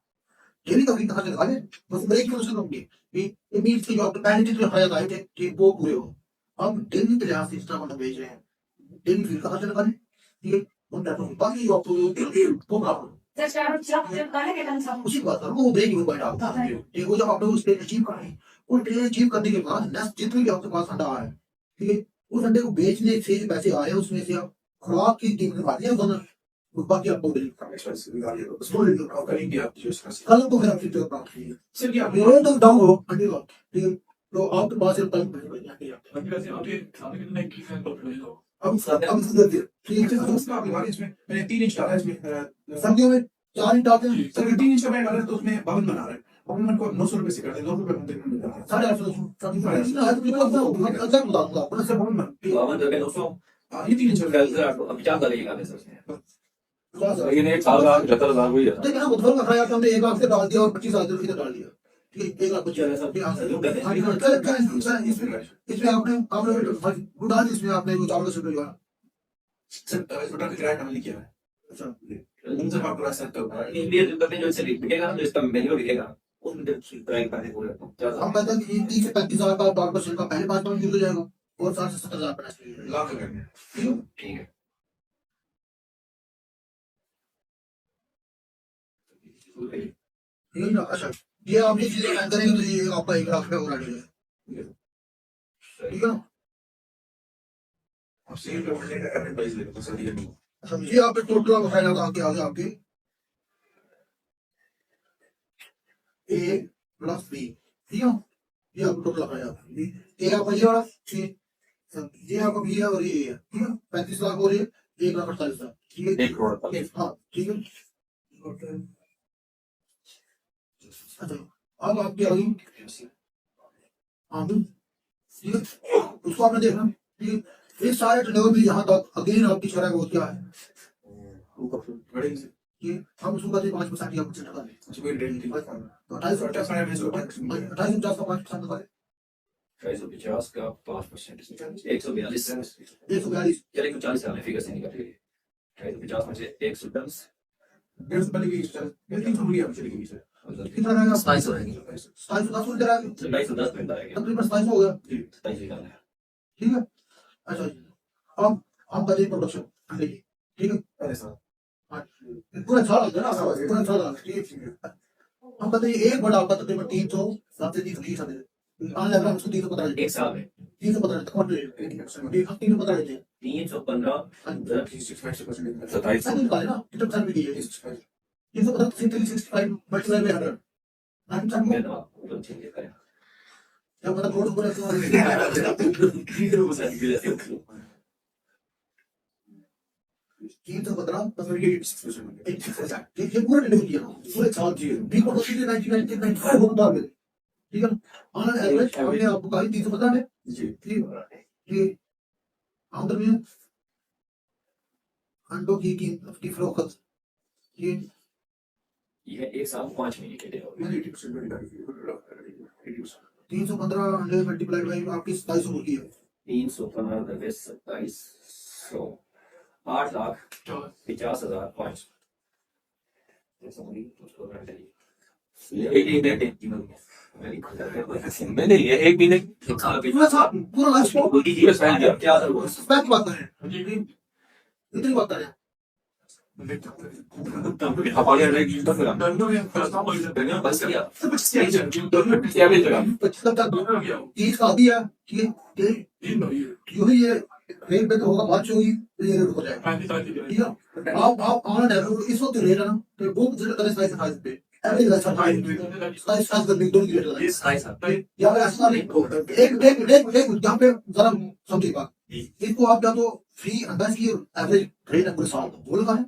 डेली का बीज का खर्चा लगा ले, बस ब्रेक इवन से कम ये बीज के जो आपके पहले जितने खर्च आए थे ठीक वो पूरे हो। अब डेली के लिहाज से इस तरह मतलब बेच रहे हैं, डेली फीड का खर्चा लगा ले, ठीक है, बाकी जो आपको वो प्राप्त उसी बात करो वो ब्रेक इवन पॉइंट आता है, ठीक। वो जब आपने उस स्टेज अचीव कर ली, उस स्टेज अचीव करने के बाद नेक्स्ट जितने भी आपके पास अंडा आया है, ठीक है, उस अंडे को बेचने से जो पैसे आए उसमें से आप खुराक की कीमत निकाल लिया वरना बाकी आपको कल तो फिर आप फ्यूचर प्राप्त कीजिए सिर्फ ये आप तो डाउन हो अंडे का, ठीक है, तो आपके पास सिर्फ टाइम अब ठीक है मैंने 3 इंच डाला है इसमें सर्दियों में 4 इंच डालते हैं, सर 3 इंच का मैं डाला तो उसमें 52 बना रहा है, 52 को 900 रुपए से करते हैं, 2 रुपए मिलते हैं 850 ये 3 इंच का अब क्या करेगा वैसे लेकिन एक साल का 75,000 हुई है। देखिए ना मुतफर का खाया हमने 1 लाख से डाल दिया और 25,000 इधर डाल दिया, ठीक है 1,25,000 इसमें आपने उड़ा इसमें आपने जो 400 रुपये जो सर टोटल किराया डाल लिया है। अच्छा उनसे बात करा सकता हूं इंडिया जो करते जो चली बिकेगा ना जिसका मेन्यू बिकेगा उस प्राइस पैसे पूरे हम कहते हैं कि 30 से 35,000 का 5% का पहले 5 मिनट हो जाएगा और 60 से 70,000 बना चाहिए लाख करने ठीक है ठीक है। अच्छा ये आप ये चीजें ऐड करेंगे तो ये आपका 1 लाख रुपये हो रहा है, ठीक है ना। अब सेल पे बढ़ने का करने प्राइस लेते हैं सर ये नहीं अच्छा ये आपने टोटल आप फाइनल का आगे आगे आपके A प्लस B, ठीक है, ये आपको टोटल लगाया A आपका ये वाला ठीक, ये आपका B है और ये A है, ठीक है 35 लाख और ये 1,48,000, ठीक है 1 करोड़ हाँ ठीक है। अच्छा अब आपकी आ गई हाँ ठीक है, उसको आपने देखना, ठीक है। ये सारे टर्नओवर भी यहाँ तक अगेन आपकी शरह वो क्या है बड़े से कि हम उसको कहते हैं 5% या कुछ लगा अच्छा कोई रेट नहीं तो 2850 का 5% लगा 250 का 5% 142 142 चलिए 140 साल फिगर से निकाल लीजिए 250 में से 110 डेढ़ से पहले की सर ये 300 रुपये आप चली गई सर कितना रहेगा 27 रहेगी 2710 उधर आ गया 210 मिनट आएगा तकरीबन 27 हो गया, 27 निकालना है ठीक है। अच्छा अब हम कहते हैं प्रोडक्शन अंडे की, ठीक है पहले साल पूरा साल होता है ना पूरा साल, ठीक है। हम कहते हैं एक बड़ा आपका तकरीबन 300 से 330 आते हैं आने लगा उसको 315 एक साल में 315 तक पहुंच रहे हैं, 315 लेते हैं 315 27 साइकिल निकाले ना कितना साल में कीजिए 315 365 मल्टीप्लाई बाय 100 मैं तो ठीक है करें जब मतलब रोड पर 315 ये पूरा डिलीवर किया पूरे साल जी भी को 1995 होता है ठीक है ऑन एवरेज हमने आपको कहा 315 में जी ये आउटर में अंडों की फरोख्त ये 1 साल 5 महीने के लिए 315 अंडे मल्टीप्लाइड बाई आपकी 2700 होती है 315 2700 8,50,500 मैंने ये एक महीने पूरा लाइफ स्पैन क्या स्पैन की बात कर रहे हैं इतनी बात कर रहे हैं चीज का आदि है ठीक है यही ये रेट पे तो होगा बात होगी तो ये रेट हो जाएगा ठीक है आप ऑन एवरेज इस वक्त रेट है ना तो वो जो तरह साइज पे एवरेज ऐसा साइज करने दो की रेट है या फिर ऐसा नहीं एक यहाँ पे जरा समझिए बात इसको आप या तो फ्री अंदाज की एवरेज रेट है पूरे साल वो लगाए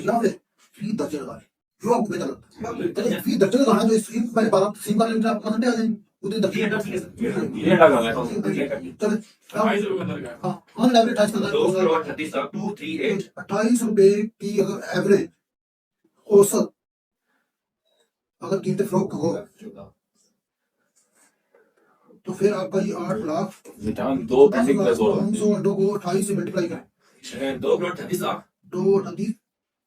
या फिर फ्री दर्जन लगाए जो आपको बेहतर लगता है फ्री दर्जन लगाना जो स्क्रीन पहले 12 सिम का लिमिट आपको करने आ जाएंगे उतने दर्जन चलो हाँ ऑन एवरेज 28 रुपए की अगर एवरेज औसत अगर कीमत फरोख्त हो तो फिर आपका ये 8 लाख 2 अंडों को 28 से मल्टीप्लाई करें 2 करोड़ 36 लाख 238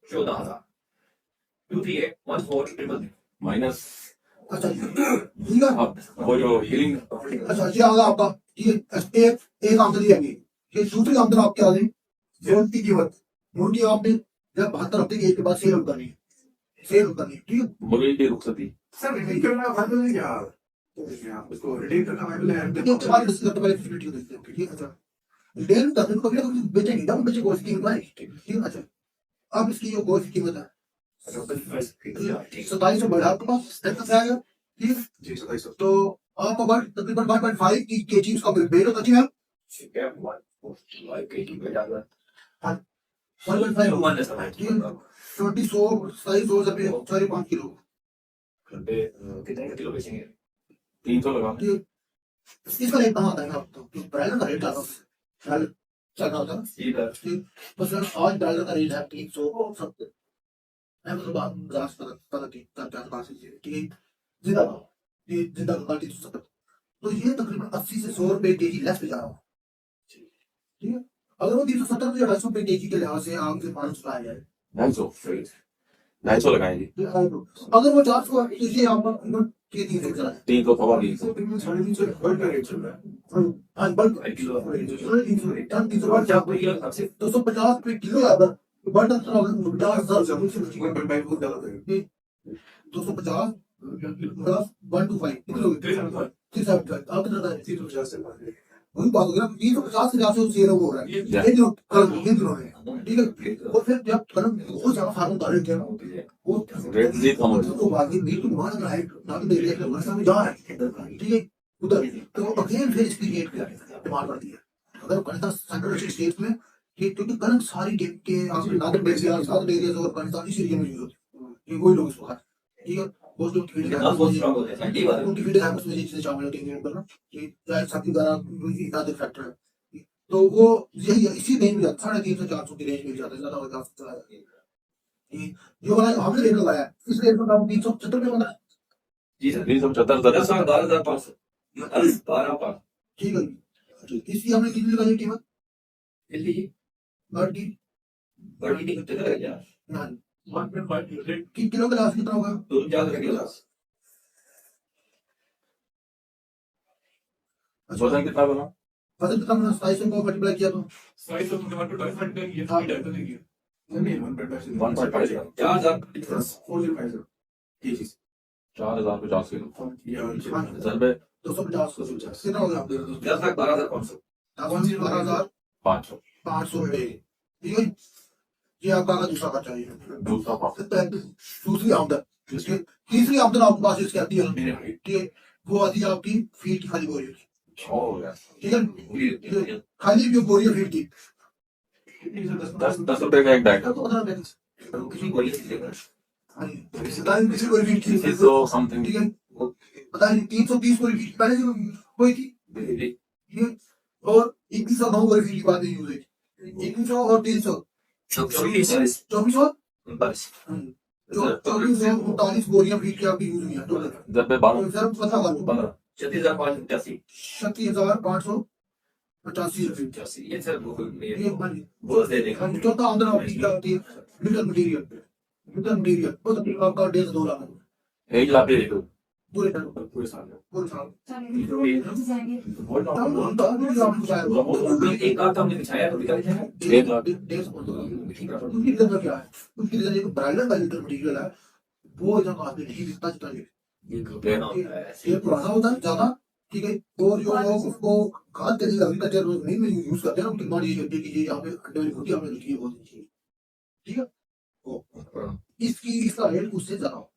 14,000 238 माइनस अच्छा ठीक है वो जो हीलिंग अच्छा ये आ गया आपका ये एक आमदनी है ये दूसरी आमदन आपके आ गई जोन की कीमत मोटी आपने जब 72 हफ्ते की एज के बाद सेल करनी है ठीक है मुर्गी की रुखसती सर रिटेल करना फायदा नहीं क्या उसको रिटेल करना फायदा देखिए तुम्हारी डिस्कस करते पहले फैसिलिटी को देखते हैं ठीक है अच्छा रिटेल करने को कभी बेचेंगे जब बेचे गोश्त की कीमत है ठीक है अच्छा अब इसकी जो गोश्त की कीमत है 2700 बढ़ा आपके पास कितना से आएगा ठीक है जी 2700 तो आपको तकरीबन 1.5 केजी उसका वेट होता है 1.5 साइज हो सकते 4-5 किलो कितने किलो बेचेंगे 300 लगा इसका रेट कहाँ आता है आपको ब्रायलर का रेट आता है चल रहा होता है बस आज ब्रायलर का रेट है 370 मैं मतलब बात ग्रास पता ठीक है जिंदा ये जिंदा का 370 तो ये तकरीबन 80 से 100 रुपए केजी लेस पे जा रहा हूँ ठीक है अगर वो 370 से 250 रुपए केजी के लिहाज से आम से 500 आ जाए 250 लगाएंगे अगर वो 400 है तो ये आप ये 300 चला 300 थोड़ा भी 350 बल्क का रेट चल रहा है हाँ बल्क 250 रुपए किलो है अगर बर्तन तो अगर 50,000 250 125 कितने लोग 375 आप कितना है 350 वही बात हो गया 350 से ज्यादा सेल हो रहा है ये दिनों में ठीक है और फिर जब कलम बहुत ज्यादा फार्म डाले थे वो रेट जी कम हो तो बाकी मीट को मार रहा है ना तो देख ले वर्षा में जा रहा है ठीक है उधर तो अगेन फिर इसकी रेट डिमांड बढ़ती है अगर कनसा सेंट्रल स्टेट में कि क्योंकि कनक सारी के आपने नादर एरिया साउथ एरिया और कनसा इस एरिया में यूज होती है ये वही लोग इसको खाते ठीक है बहुत लोग फीड उनकी फीड है उसमें जैसे चावल के यूज करना कि चाहे साथी द्वारा उनकी आदत फैक्टर है तो वो यही इसी रेंज में 350 से 400 की रेंज में जाता है ज्यादा हो जाता है जो वाला हमने रेट लगाया इस रेट में काम 370 में बना जी सर 370 12,500 ठीक है इसकी हमने कितनी लगाई कीमत दिल्ली बड़ी बड़ी की कितने लग गया ना किलो का लास्ट कितना होगा 2,000 किलो वजन कितना बना वजन कितना बना 2700 को मल्टीप्लाई किया तो 4,050 किलो 250 कितना हो गया 10,12,500 12,500 रुपए ठीक है ये आपका दूसरा खर्चा है दूसरा दूसरी आमदन तीसरी आमदन आपके पास इसकी आती है ठीक है वो आती है आपकी फीट की खाली बोरी की, ठीक है, खाली जो बोरी है फीट की 10 रुपए का एक बैग तो 15 किसी बोरी फीट की, तो समथिंग ठीक है, पता नहीं 330 बोरी फीट पहले जो हुई थी, ठीक है, और 2109 बोरी फीट की बात नहीं हुई, 2100 और 300 2400 जो 2439 बोरियां फीट की आपकी यूज हुई है टोटल, जब पे 12 सर पता कर लो 36,585 36,585 रुपये, ये सर ये बन बोल दे देगा चौथा आमदन आपकी क्या होती है, लिटिल मटेरियल वो तो आपका 1.5 से 2 लाख 1 लाख दे दो पूरे टन पूरे साल पूरे साल जाएंगे एक बार तो हमने बिछाया तो बिका दिया 1 लाख उनकी रिजन क्या है, उनकी रिजन एक ब्रांडेड का लिटिल मटेरियल है, वो इतना कास्ट नहीं बिकता जितना ये पुराना होता है ज्यादा, ठीक है, और जो लोग उसको खाद के लिए एग्रीकल्चर नहीं में यूज करते हैं ना, उनकी डिमांड ये होती है कि ये यहाँ पे अंडे वाली होती है, हमें ये बहुत अच्छी है, ठीक है, इसका रेट उससे ज्यादा हो।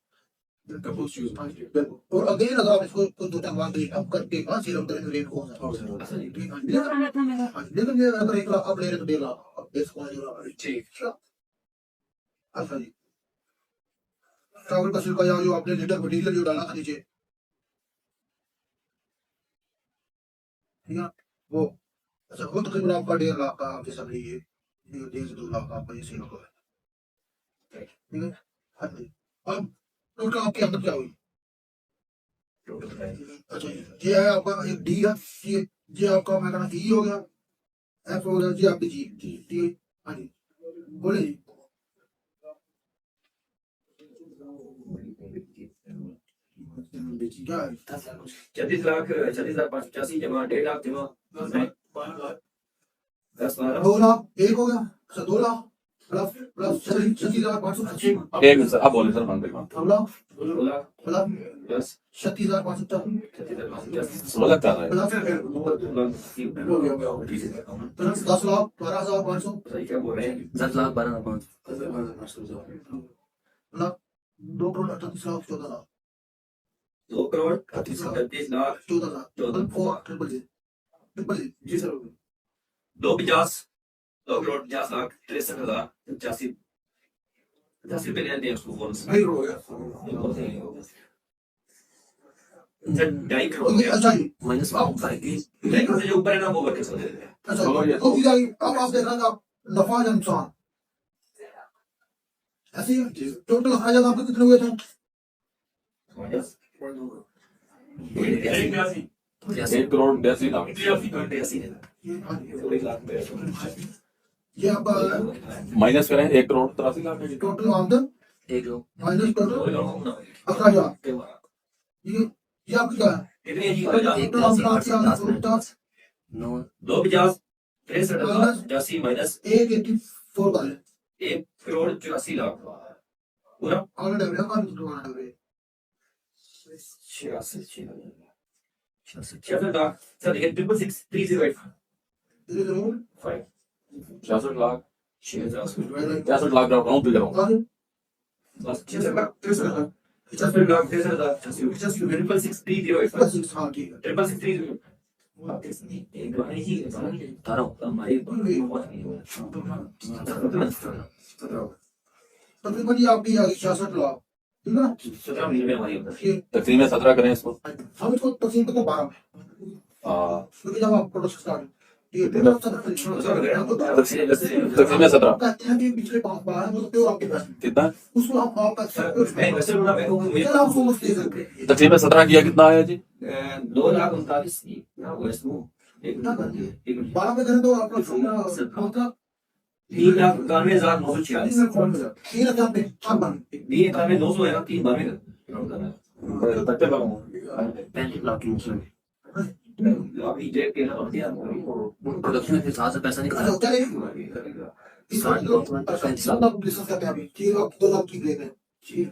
और अगेन अगर आप इसको कुछ 2-4 बार कम करके 5 किलोमीटर रेट हो जाता है, लेकिन ये अगर 1 लाख आप ले रहे तो 1.5 लाख अब 1.5 ठीक अच्छा जी, चावल का छिलका या जो आपने लिटर मटेरियल जो डाला था नीचे, ठीक है, वो अच्छा वो तकरीबन आपका 1.5 लाख का आप जैसा लीजिए, 1.5 से 2 लाख का आपका ये सेल होगा, ठीक है, हाँ जी, अब टोटल आपकी आमदन क्या हुई, अच्छा ये है आपका एक डी है, ये आपका मैं कहना ई हो गया, एफ हो गया, जी आपकी जी, ठीक है, हाँ जी बोले जी, क्या है 36,585 जमा 1.5 लाख जमा 10-12 2 लाख एक हो गया, अच्छा 2 लाख प्लस प्लस 36,585 एक सर आप बोले सर मान पे 2 लाख 2 लाख प्लस प्लस 36,585 समझ कर रहा है प्लस प्लस 10 लाख 12,500 सही क्या बोल रहे हैं 10,12,500 प्लस 2 करोड़ 38 लाख 14 लाख 2 करोड़ 38 लाख 14 लाख 4 ट्रिपल जी सर 250 2 करोड़ 50 लाख 63,085 50 रुपए लेते हैं उसको बोनस भाई हो गया 2.5 करोड़ हो गया अच्छा जी माइनस अब 2.5 करोड़ से जो ऊपर है ना वो वर्कर्स को दे देते हैं अच्छा तो अब आप देख रहे हैं आप नफा या नुकसान ऐसे ही टोटल खर्चा आपके कितने हुए थे, 1 करोड़ 82 लाख ये आपका माइनस करें 1 करोड़ 83 लाख टोटल आमदन एक लोग माइनस टोटल अखराज, ये आपकी क्या है, कितनी है जी टोटल आमदन आपकी आमदन 250 63,085 माइनस 184 का है 1 करोड़ 84 लाख पूरा ऑलरेडी एवरेज का कितना है 66 लाख सर देखिए 666 308 5 66 लाख 66 66 लाख राउंड पे करो आगे 66 लाख 63 लाख 666 हाँ ठीक है 666 तकरीबन ये आपकी आ गई 66 लाख, ठीक है ना, ये तकरीब में 17 करें इसको हम इसको तकसीम करते 12 में, क्योंकि जब आप प्रोडक्शन स्टार्ट ये तकरीब में 17 कहते हैं कि पिछले 5 बार वो तो आपके पास कितना उसको आप आपका लाख आप सोच दे सकते हैं तकरीब में 17 किया कितना आया जी 2,39,000 12 में करें तो आपका मतलब 3,91,946 3 हजार पे आप बन 3,91,900 है ना 3 बार में तकते करो 35 लाख की मुस्लिम अभी जेब के ना दिया प्रोडक्शन के हिसाब से पैसा निकाला अच्छा चले साठ लाख में 35 लाख बिजनेस करते हैं अभी ठीक है 2 लाख की ब्रेक है ठीक